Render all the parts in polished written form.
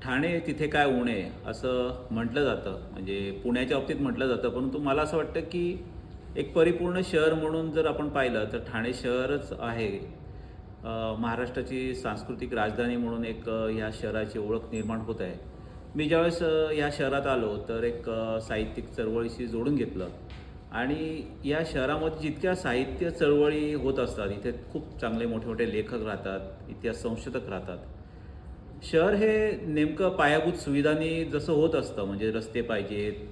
ठाणे तिथे काय उणे असं म्हटलं जातं, म्हणजे पुण्याच्या बाबतीत म्हटलं जातं. परंतु मला असं वाटतं की एक परिपूर्ण शहर म्हणून जर आपण पाहिलं तर ठाणे शहरच आहे. महाराष्ट्राची सांस्कृतिक राजधानी म्हणून एक ह्या शहराची ओळख निर्माण होत आहे. मी ज्यावेळेस या शहरात आलो तर एक साहित्यिक चळवळीशी जोडून घेतलं आणि या शहरामध्ये जितक्या साहित्य चळवळी होत असतात, इथे खूप चांगले मोठे मोठे लेखक राहतात, इतिहास संशोधक राहतात. शहर हे नेमकं पायाभूत सुविधांनी जसं होत असतं, म्हणजे रस्ते पाहिजेत,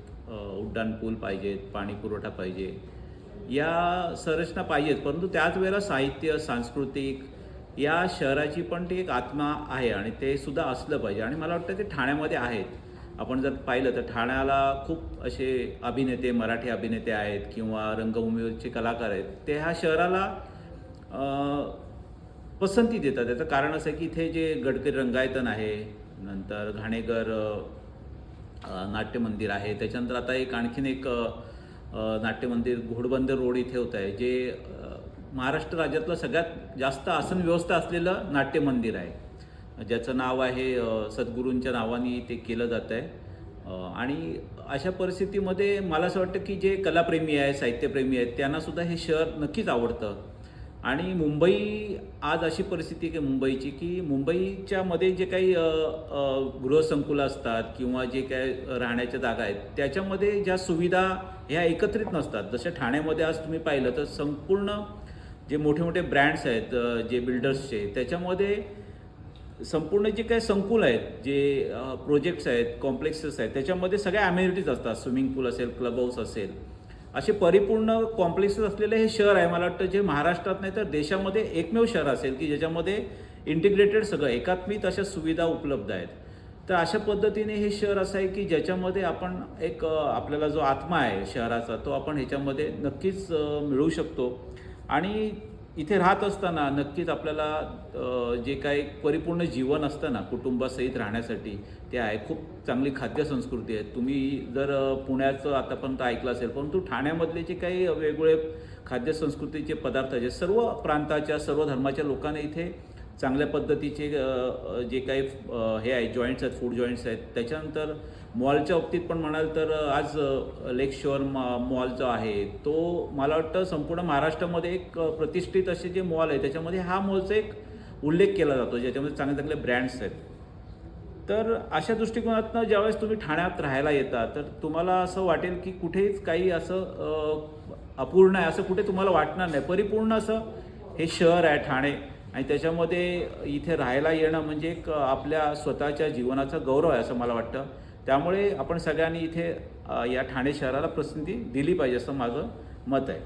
उड्डाणपूल पाहिजेत, पाणी पुरवठा पाहिजे, या संरचना पाहिजेत. परंतु त्याच वेळेला साहित्य, सांस्कृतिक या शहराची पण ती एक आत्मा आहे आणि ते सुद्धा असलं पाहिजे आणि मला वाटतं ते ठाण्यामध्ये आहेत. आपण जर पाहिलं तर ठाण्याला खूप असे अभिनेते, मराठी अभिनेते आहेत किंवा रंगभूमीवरचे कलाकार आहेत. ते ह्या शहराला पसंती देतात. त्याचं कारण असं आहे की इथे जे गडकरी रंगायतन आहे, नंतर घाणेकर नाट्यमंदिर आहे, त्याच्यानंतर आता एक आणखीन एक नाट्यमंदिर घोडबंदर रोड इथे होत आहे, जे महाराष्ट्र राज्यातलं सगळ्यात जास्त आसन व्यवस्था असलेलं नाट्यमंदिर आहे, ज्याचं नाव आहे सद्गुरूंच्या नावाने ते केलं जातं आहे. आणि अशा परिस्थितीमध्ये मला असं वाटतं की जे कलाप्रेमी आहेत, साहित्यप्रेमी आहेत, त्यांनासुद्धा हे शहर नक्कीच आवडतं. आणि मुंबई आज अशी परिस्थिती आहे की मुंबईची, की मुंबईच्यामध्ये जे काही गृहसंकुलं असतात किंवा जे काही राहण्याच्या जागा आहेत, त्याच्यामध्ये ज्या सुविधा ह्या एकत्रित नसतात. जसं ठाण्यामध्ये आज तुम्ही पाहिलं तर संपूर्ण जे मोठे मोठे ब्रँड्स आहेत, जे बिल्डर्सचे, त्याच्यामध्ये संपूर्ण जे काही संकुल आहेत, जे प्रोजेक्ट्स आहेत, कॉम्प्लेक्सेस आहेत, त्याच्यामध्ये सगळ्या अमेनिटीज असतात. स्विमिंग पूल असेल, क्लब हाऊस असेल, असे परिपूर्ण कॉम्प्लेक्सेस असलेले हे शहर आहे. मला वाटतं जे महाराष्ट्रात नाही तर देशामध्ये एकमेव शहर असेल की ज्याच्यामध्ये इंटिग्रेटेड सगळं एकात्मिक अशा सुविधा उपलब्ध आहेत. तर अशा पद्धतीने हे शहर असं आहे की ज्याच्यामध्ये आपण एक आपल्याला जो आत्मा आहे शहराचा, तो आपण ह्याच्यामध्ये नक्कीच मिळवू शकतो. आणि इथे राहत असताना नक्कीच आपल्याला जे काही परिपूर्ण जीवन असतं ना कुटुंबासहित राहण्यासाठी, ते आहे. खूप चांगली खाद्यसंस्कृती आहे. तुम्ही जर पुण्याचं आतापर्यंत ऐकलं असेल, परंतु ठाण्यामधले जे काही वेगवेगळे खाद्यसंस्कृतीचे पदार्थ जे सर्व प्रांताच्या, सर्व धर्माच्या लोकांना इथे चांगल्या पद्धतीचे जे काही हे आहे जॉईंट्स आहेत, फूड जॉईंट्स आहेत. त्याच्यानंतर मॉलच्या बाबतीत पण म्हणाल तर आज लेक शोअर मॉल जो आहे, तो मला वाटतं संपूर्ण महाराष्ट्रामध्ये एक प्रतिष्ठित असे जे मॉल आहे त्याच्यामध्ये हा मॉलचा एक उल्लेख केला जातो, ज्याच्यामध्ये चांगले चांगले ब्रँड्स आहेत. तर अशा दृष्टिकोनातनं ज्यावेळेस तुम्ही ठाण्यात राहायला येता तर तुम्हाला असं वाटेल की कुठेच काही असं अपूर्ण आहे असं कुठे तुम्हाला वाटणार नाही. परिपूर्ण असं हे शहर आहे ठाणे आणि त्याच्यामध्ये इथे राहायला येणं म्हणजे एक आपल्या स्वतःच्या जीवनाचा गौरव आहे असं मला वाटतं. त्यामुळे आपण सगळ्यांनी इथे या ठाणे शहराला पसंती दिली पाहिजे असं माझं मत आहे.